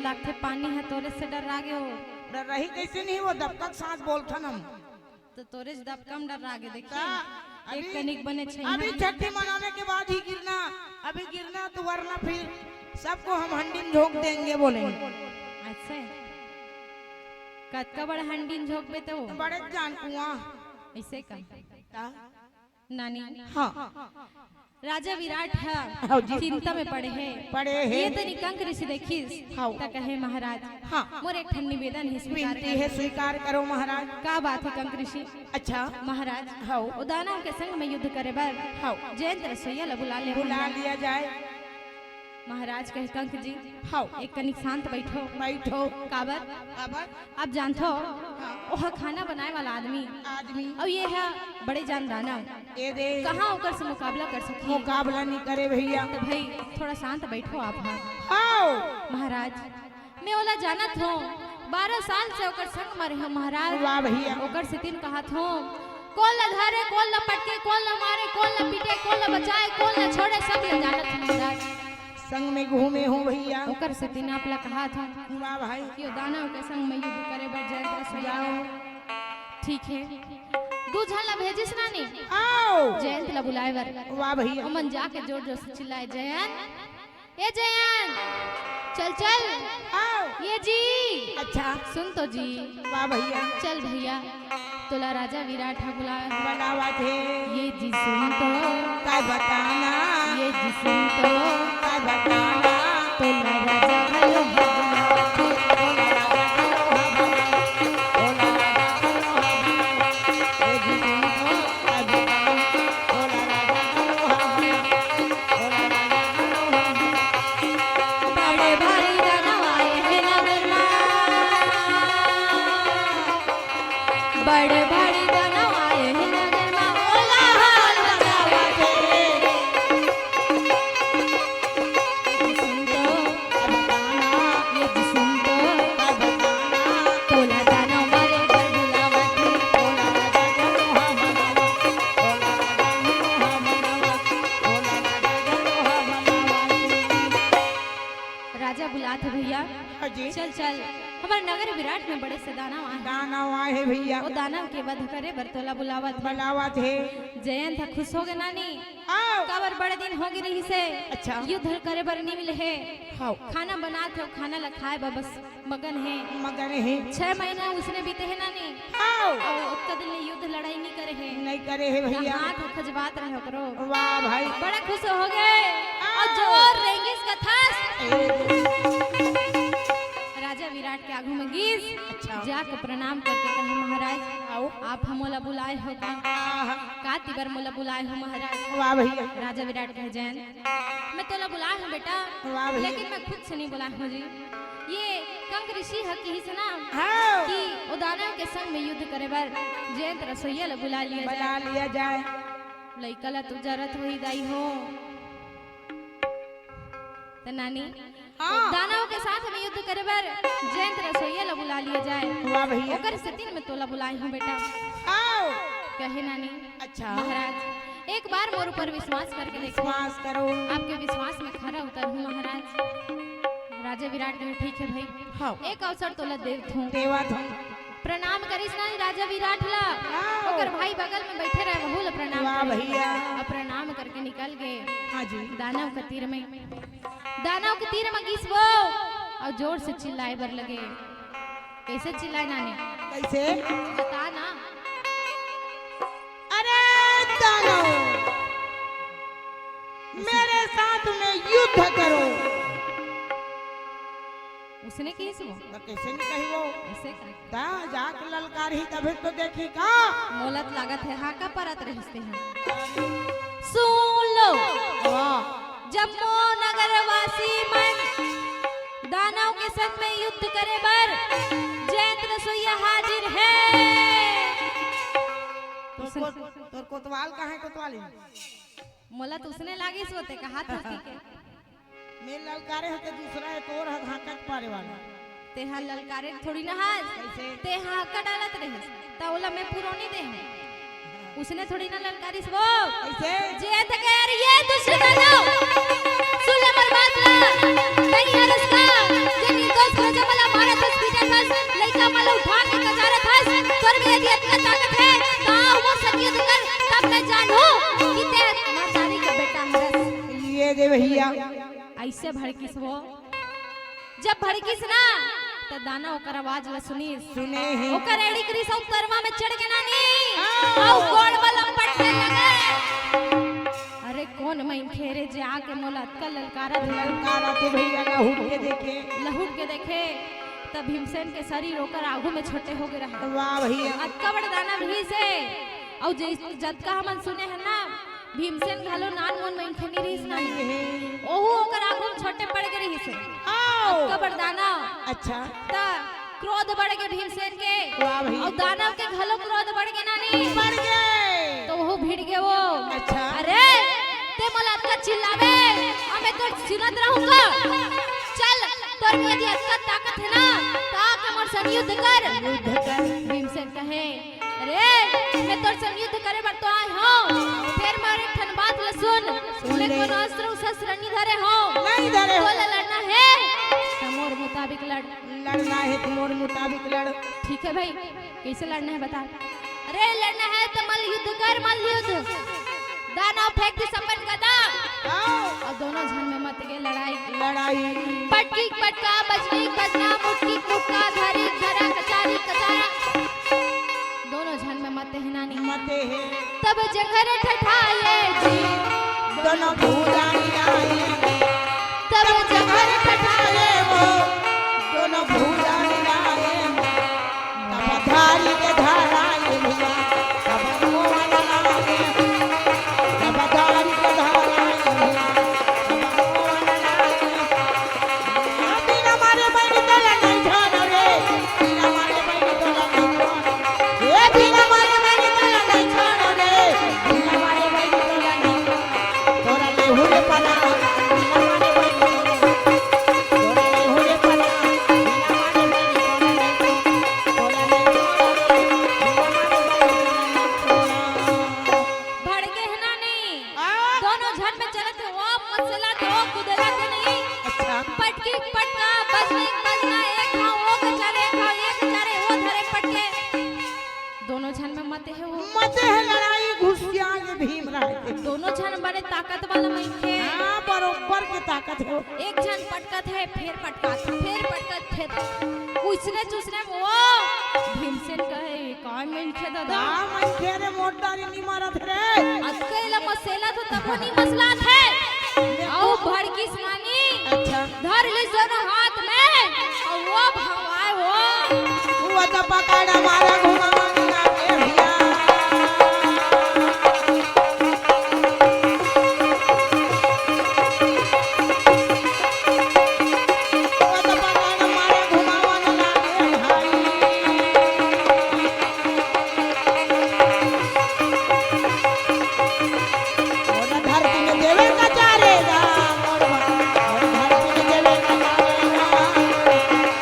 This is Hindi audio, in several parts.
लागते पानी है तोरे से डर लागे हो। डर रही कैसे नहीं वो दबका सांस बोलथन हम तो तोरे से दबकम डर लागे देखिए का एक कनिक बने छे अभी छठी मनाने के बाद ही गिरना, अभी गिरना तो वरना फिर सबको हम हंडी में झोंक देंगे बोले। अच्छा कतका बड़ा हंडी में झोंक बे तो बड़े जान कुआं ऐसे का का? नानी हाँ राजा विराट हाँ जी। है चिंता में पड़े हैं पड़े हैं ये तनी कंक ऋषि देखिस हाँ। ता कहे महाराज हाँ मोर एक ठन निवेदन है स्वीकार विनती है स्वीकार करो महाराज। का बात है कंक ऋषि अच्छा महाराज हाँ उदानव के संग में युद्ध करे बर हाँ जयंत रसोईया ला बुला ले बुला लिया जाए। महाराज कहे कंक जी हाँ एक कनिक शांत बैठो बैठो काबर अब आप जानते हो वह खाना बनाए वाला आदमी आदमी और ये है बड़े जान दाना ये दे कहाँ ओकर से मुकाबला कर सकी मुकाबला नहीं करे भैया। तो भाई थोड़ा शांत बैठो आप आओ महाराज मैं ओला जानत हूँ 12 साल से ओकर संग मरे हो महाराज। वाह भैया ओकर से तीन कहत हूँ कौन ला धारे कौन ला पटके कौन ला मारे कौन ला पीटे कौन ला बचाए कौन ला छोड़े सब ले जानत हूँ महाराज। संग में घूमे हूँ भैया। ओकर से तीन आप ला कहा था वाह भाई कि दानव के संग में युद्ध करे बर जयंत रसोईया ठीक है दू झला भेजिस नानी आओ जयंत ला बुलाए बर। वाह भैया अमन जाके जोर जोर से चिल्लाए जयंत ए जयंत चल चल आओ ये जी अच्छा सुन तो जी वाह भैया चल भैया तोला राजा विराट है बुलाया बनावा थे ये जी सुन तो का बताना ये जी सुन तो का बताना तोला राजा भयो बड़े भारी दानव आए हैं नगर में बोला हाल बचावा थे सुन तो ये जी सुन तो तोला दानव मारे घर बुलावा थे राजा बुलाते भैया जी चल चल हमारे नगर विराट में बड़े से दानव आए दाना आए भैया वो दानव के वध करे बरतोला बुलावा था बनावा थे जयंत था खुश हो गए नानी आओ काबर बड़े दिन हो गए रही से अच्छा युद्ध करे बर नहीं मिले है हाँ खाना बनाते हो खाना ला खाए बा बस मगन है मगन है 6 महीना उसने बीते है नानी आओ और उतना दिन युद्ध लड़ाई नहीं करे है नहीं करे है भैया। हाथ खजबात रहे करो वाह भाई बड़ा खुश हो गए और जोर रेंगिस का था राजा विराट के आगू में गीस अच्छा जाकर प्रणाम करके कहे महाराज आओ आप हमोला बुलाए हो का तिबर मोला बुलाए हो महाराज। वाह भैया राजा विराट कहे जयंत मैं तोला बुलाए हूँ बेटा वाह भैया। लेकिन मैं खुद से नहीं बुलाए हूँ जी ये कंक ऋषि है कि से ना हाँ कि उदानव के संग में युद्ध करे बार जयंत रसोईया ला बुला लिया बना जाए लिया जाए लइका ला तू जरत हुई दाई हो तो नानी हाँ। दानव के साथ में युद्ध करे बर जयंत रसोईया ला बुला लिया जाए वाह भैया। ओकर स्थिति में तोला बुलाई हूँ बेटा आओ कहे नानी अच्छा महाराज एक बार मोर ऊपर विश्वास करके देखो विश्वास करो आपके विश्वास में खरा उतर हूँ महाराज। राजा विराट ने ठीक है भाई हाँ एक अवसर तोला देव हूँ देवा तुम प्रणाम करिस नानी राजा विराट ला आओ। ओकर भाई बगल में बैठे रहे बहुल प्रणाम वाह करे। भैया। अब प्रणाम करके निकल गए हाँ जी दानव के तीर में घिसबो और जोर से चिल्लाए बर लगे। कैसे चिल्लाए नानी कैसे बता ना। अरे दानव मेरे साथ में युद्ध करो। उसने किसबो तो कैसे नहीं कही वो ऐसे का ता जाक ललकार ही तभी तो देखी का मोलत लागत है हाँ का परत रहते हैं। सुन लो वाह जम्मू नगर वासी मन दानव के संग में युद्ध करे बर जयंत रसोईया हाजिर है। तोर कोतवाल कहाँ है कोतवाली मोला तो उसने लागी सोते का हाथ उसकी के मेरे ललकारे होते दूसरा है तोर है घाटक पारे वाला तेहा ललकारे थोड़ी ना हाज कैसे तेहा का डालत रहे तौला में पुरोनी दे है उसने थोड़ी ना ललकारिस वो कैसे जयंत के यार ये दुश्मन सुन ले मर बात ला नहीं है रस्ता जनी दोस्त दे भैया। ऐसे भड़किस वो जब भड़किस ना तो दाना ओकर आवाज ल सुनी सुने हैं ओकर एड़ी करी सब तरवा में चढ़ के नानी आओ। औ गोड़ वाला पटने लगे। अरे कौन मैं खेरे जे आके मोला अटकल ललकारा ललकारा थे भैया लहूट के देखे। लहुट के देखे तब भीमसेन के शरीर ओकर आगू में छोटे हो गए रहे। वाह भैया अतका बड़ दाना भी से औ जद का हमन सुने हैं ना भीमसेन घालो नान मोन में खनी रहीस नहीं ओहू ओकर आगू में छोटे पड़ गए रही से अतका बड़ दाना। अच्छा ता क्रोध बढ़ गए भीमसेन के वाह भैया और दानव के घलो क्रोध बढ़ गए नानी बढ़ गए। तो वो भिड़ गए वो। अच्छा अरे ते मोला अतका चिल्लावे हमें तो सुनत रहूंगा। चल तोर में यदि अतका ताकत है ना ता के मोर संग युद्ध कर। युद्ध कर भीमसेन कहे अरे मैं तोर संग युद्ध करे बर तो आए हूं फिर मारे ठन बात ल सुन लेकिन अस्त्र शस्त्र नहीं धरे हो नहीं धरे हो। तो लड़ना है तो मोर मुताबिक लड़। लड़ना है तो मोर मुताबिक लड़। ठीक है भाई कैसे लड़ना है बता। अरे लड़ना है तो मल्ल युद्ध कर मल्ल युद्ध दानव फेंक दे संपन्न गदा आओ और दोनों झन में मत के लड़ाई लड़ाई पटकी पटका बजनी बजना मुट्ठी मुक्का धरी धरा कचारी कचारा दोनों झन में मत है नानी मते है तब जंगर ठठाए जी दोनों भूदानी आए तब जंगर ठठाए वो दोनों भूदानी आए तब धारी के धाराए भैया तब मोहन आए तब धारी के धाराए भैया तब मोहन आए बिना मारे बैठ तोला नहीं छोड़ रे बिना मारे बैठ तोला नहीं छोड़ ए बिना मारे बैठ तोला नहीं छोड़ रे बिना मारे बैठ तोला नहीं तोरा ले हुए पला बिना मारे बैठ तोरा ले हुए पला बिना मारे बैठ तोरा ले भड़ के है नानी आ दोनों झन में चलत हो मसला दो कुदला के नहीं अच्छा पटकी पटका बजनी बजना एक खाओ वो कचारे खाओ एक कचारे वो धरे पटके दोनों झन में मत है वो मत है लड़ाई घुसिया के भीम रहते दोनों झन बड़े ताकत वाला मैं थे। हां बरोबर की ताकत है एक झन पटकत है फिर पटकत फिर उसने दूसरे में वो भीमसेन कहे कौन में थे दादा हां मैं खेरे मोटारी नहीं मारत रे अकेला मसेला तो तब नहीं मसला थे औ भड़की सुनानी अच्छा धर ले दोनों हाथ में और वो भगवाए वो तो पकड़ मारा घुमा मांगा के भैया वो तो पकड़ मारा घुमा मांगा के भाई और धरती में देवे का चारेगा और धरती में देवे का चारेगा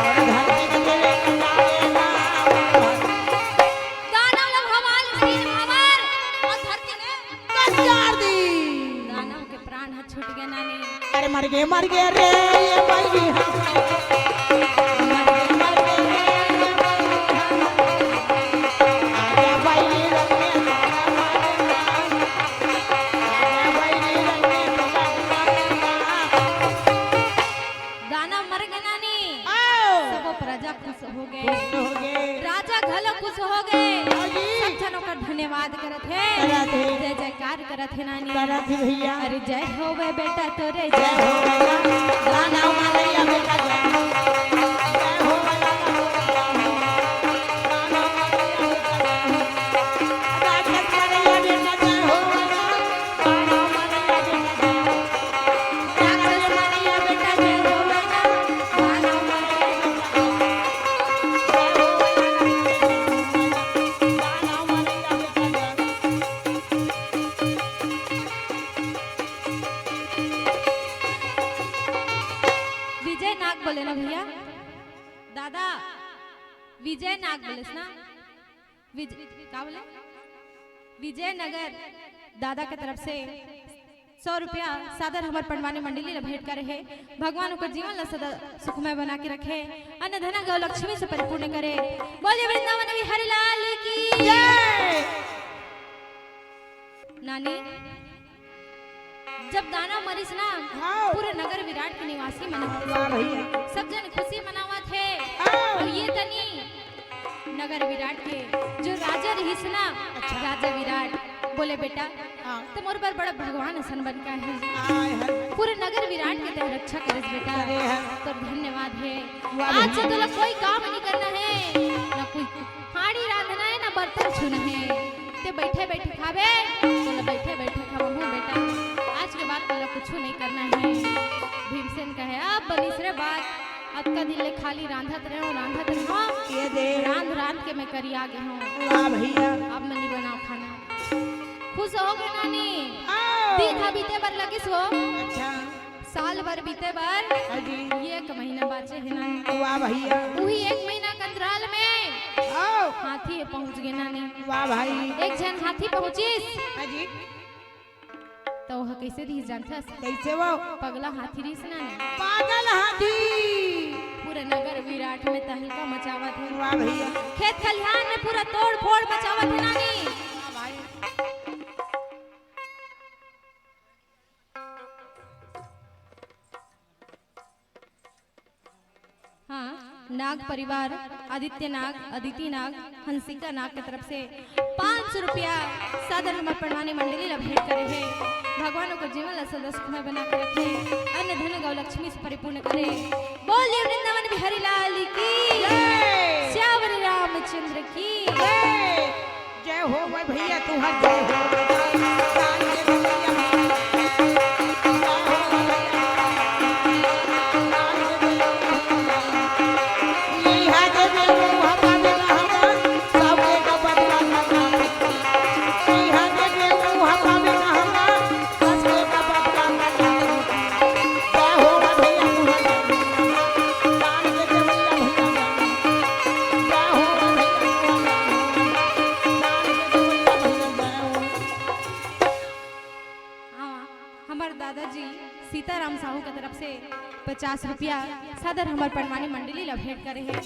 और धरती में देवे का चारेगा दानव लोग हमारे तीन हमार और धरती में कचार दी दानव के प्राण है छूट गए नानी अरे मर गए रे ये बैरी मर गए रे ये बैरी आजा बैरी रंग में आजा बैरी रंग में दानव मर गए नानी आओ सब प्रजा खुश हो गए खुश हो गए राजा घलो खुश हो गए जी। सब जनों का धन्यवाद करत है करत है। जय जयकार करत है नानी करत है भैया अरे जय हो वे बेटा तोरे जय जय हो भैया गाना मानैया बेटा जय हो जय हो भैया गाना मानैया बेटा जय हो राजत मानैया बेटा जय हो गाना मानैया बेटा जय हो राक्षस मानैया बेटा जय हो बेटा मानव मानैया विजय नाग बोले ना भैया दादा विजय नाग बोले ना क्या बोले विजयनगर दादा के तरफ से 100 रुपया सादर हमार पंडवानी मंडली ला भेंट करे है भगवान ओकर जीवन ला सदा सुखमय बना के रखे अन्न धन गौ लक्ष्मी से परिपूर्ण करे बोले वृंदावन बिहारी लाल की जय नानी जब दानव मरीज ना हाँ। पूरे नगर विराट के निवासी मना वाह भैया सब जन खुशी मनावा थे हाँ। और ये तनी नगर विराट के जो राजा रहीस ना अच्छा। राजा विराट बोले बेटा हाँ। तुम और बार बड़ा भगवान असन बन का है आय है पूरे नगर विराट के तेरे रक्षा करे बेटा अरे है तो धन्यवाद है वाह आज से तो लोग कोई काम नहीं करना है ना कोई हाड़ी रांधना है ना बर्तन छूना है ते बैठे बैठे खावे तो बैठे बैठे खावा हूँ बेटा आज के बाद तो कुछ नहीं करना है भीमसेन कहे अब बनीसरे बात अब का दिल ले खाली रांधत रहो ये दे रांध रांध के मैं करी आगे हूँ वाह भैया अब मैं नहीं बनाओ खाना खुश हो गए नानी आओ। दिन हा बीते बर लगिस हो अच्छा साल भर बीते बर अजी ये एक महीना बाचे है नानी वाह भैया वही एक महीना के अंतराल में आओ हाथी पहुंच गए नानी वाह भाई एक जन हाथी पहुंचिस अजी तो वह कैसे दी जानता कैसे वो पगला हाथी रीस नानी पागल हाथी पूरे नगर विराट में तहलका मचावा थे वाह भैया खेत खलिहान में पूरा तोड़ फोड़ मचावा थे नानी हाँ नाग परिवार आदित्य नाग अदिति नाग हंसिका नाग की तरफ से 500 रुपया सादर हमारे पड़वानी मंडली ला भेंट करे है भगवानों को जीवन ला सदस्य में बना के रखे अन्न धन गौ लक्ष्मी से परिपूर्ण करे बोलिए वृंदावन बिहारी लाल की जय। श्यावर रामचंद्र की जय हो भाई भैया तुम्हार जय हो हमार दादाजी सीताराम साहू की तरफ से 50 रुपया सदर हमार पड़वानी मंडली ला भेंट करे है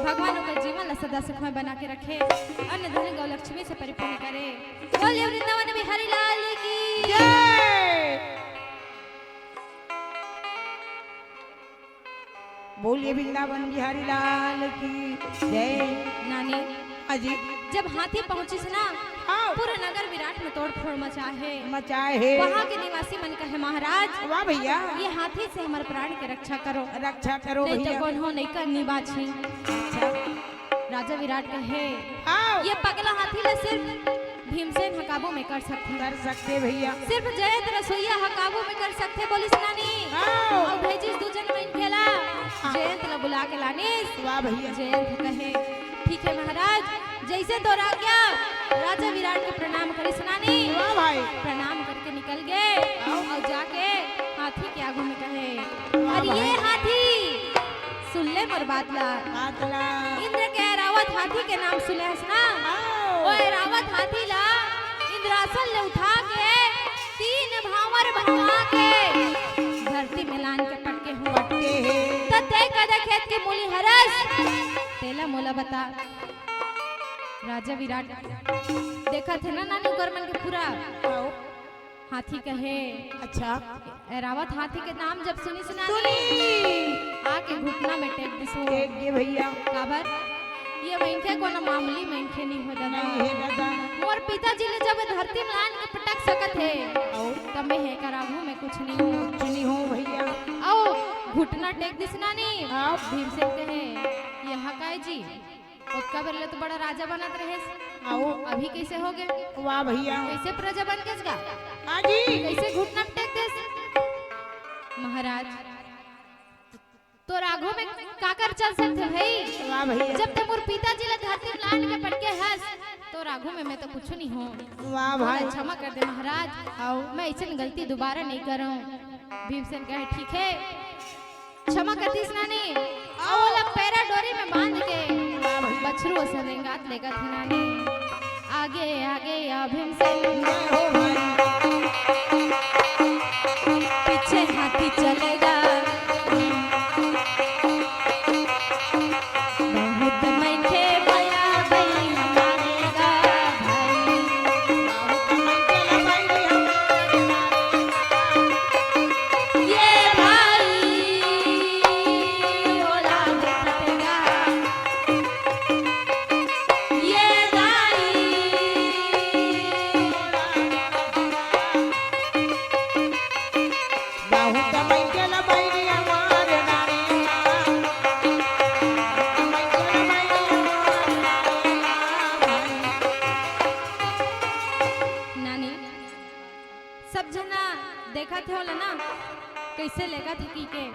भगवानों का जीवन ला सदा सुखमय बना के रखे अन्न धन गौ लक्ष्मी से परिपूर्ण करे बोलिए वृंदावन बिहारी लाल की जय। बोलिए वृंदावन बिहारी लाल की जय। नानी अजी जब हाथी पहुंची से ना आओ। पूरे नगर विराट में तोड़ फोड़ मचा है मचाए है वहाँ के निवासी मन कहे महाराज वाह भैया ये हाथी से हमारे प्राण की रक्षा करो रक्षा करो नहीं तो भैया कौन हो नहीं करनी बाछी अच्छा राजा विराट कहे आओ ये पगला हाथी ला सिर्फ भीमसेन हकाबू में कर सकते हैं कर सकते भैया सिर्फ जयंत रसोईया हकाबू में कर सकते बोली नानी आओ। और भेजिस दूजन में खेला जयंत ला बुला के लानिस वाह भैया जयंत कहे ठीक है महाराज जैसे तो क्या राजा विराट को प्रणाम करे नानी वाह भाई प्रणाम करके निकल गए और जाके हाथी के आगू में कहे अरे ये हाथी सुन ले मोर बात ला मातला इंद्र के ऐरावत हाथी के नाम सुने हस ना ओ ऐरावत हाथी ला इंद्रासन ले उठा के 3 भावर भंगा के धरती में लान के पटके हूँ पटके है तते कदा खेत के मूली हरस तेला मोला बता राजा विराट देखा थे ना नानी गरमन के पूरा आओ। हाथी कहे अच्छा ऐरावत हाथी के नाम जब सुनी सुना सुनी आके घुटना में टेक दिसो एक ये भैया काबर ये मैंखे कोनो मामूली मैंखे नहीं हो दादा नहीं है दादा मोर पिताजी ने जब धरती में लान के पटक सकत है आओ तब मैं है कराहू में कुछ नहीं हूँ सुनी हो भैया आओ घुटना टेक दिस नानी आओ। भीमसेन कहे यहाँ काय जी उसका बरले तो बड़ा राजा बनत रहे आओ अभी कैसे हो गए वाह भैया कैसे प्रजा बन के इसका आजी कैसे घुटना पे टेक देस महाराज तो राघो में काकर चल सकते भाई वाह भैया जब तक मोर पिताजी ला धरती में लान के पटके हंस तो राघो में मैं तो कुछ नहीं हूँ वाह भाई क्षमा कर दे महाराज आओ मैं ऐसी गलती दोबारा नहीं करूँ भीमसेन कहे ठीक है क्षमा कर दी नानी आओ वाला पैरा डोरी में बांध के बछरू से रेंगात लेगा थे नानी आगे आगे या भीमसेन जय हो भाई पीछे हाथी चलेगा बहुत मैखे माया बई मारेगा भाई बहुत मैकेल बैरी हमार नारे मैकेल बैरी हमार नानी सब जना देखा थे होला ना कैसे लेगा थे की के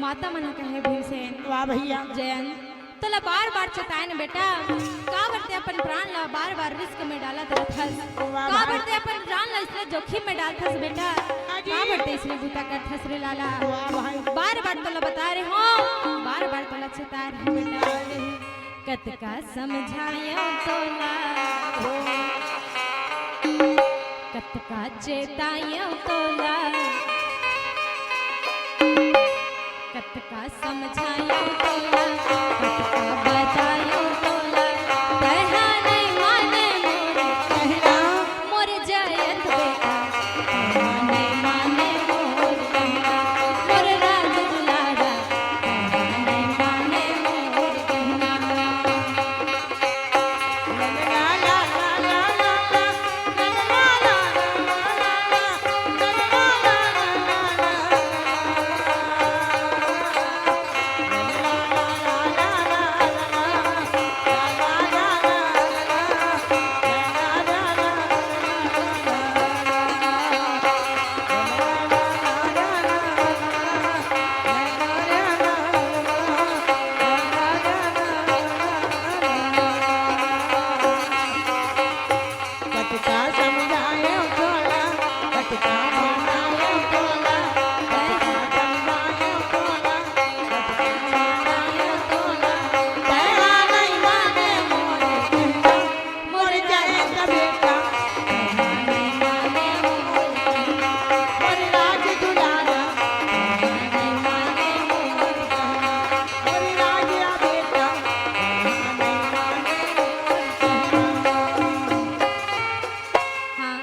माता मना कहे भीमसेन वाह भैया जयंत तोला बार बार चेताए न बेटा का बरते अपन प्राण ला बार बार रिस्क में डाला रहथस का बरते अपन प्राण ला इसलिए जोखिम में डालथस बेटा का बरते इसलिए बूता करथस रे लाला वाह भाई बार बार तोला बता रहे हो बार बार तोला चेताए रहे बेटा कतका समझायो तोला कतका चेतायो तोला कतका समझायो तोला कतका बतायो तोला कहना नहीं माने मोर कहना मोर जयंत बेटा कहना नहीं माने मोर कहना मोर राज दुलारा कहना नहीं माने मोर कहना ला ला ला ला ला कटका समझायो तोला कटका मनायो तोला कटका समझायो तोला कटका मनायो तोला कहना नहीं माने मोर कहना मोर जयंत बेटा कहना नहीं माने मोर कहना मोर राज दुलारा कहना नहीं माने मोर कहना मोर राजा बेटा कहना नहीं माने मोर कहना हाँ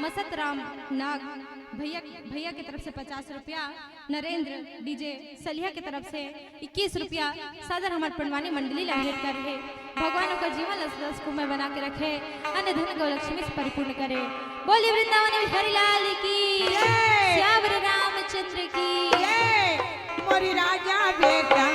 मसत राम नाग भैया भैया की तरफ से 50 रुपया नरेंद्र डीजे सलिया की तरफ से 21 रुपया सादर हमारे पंडवानी मंडली ला भेंट कर रहे भगवानों का जीवन रस को में बना के रखे अन्य धन गौलक्ष्मी से परिपूर्ण करे बोली वृंदावन बिहारी लाल की श्यावर रामचंद्र की मोरी राजा बेटा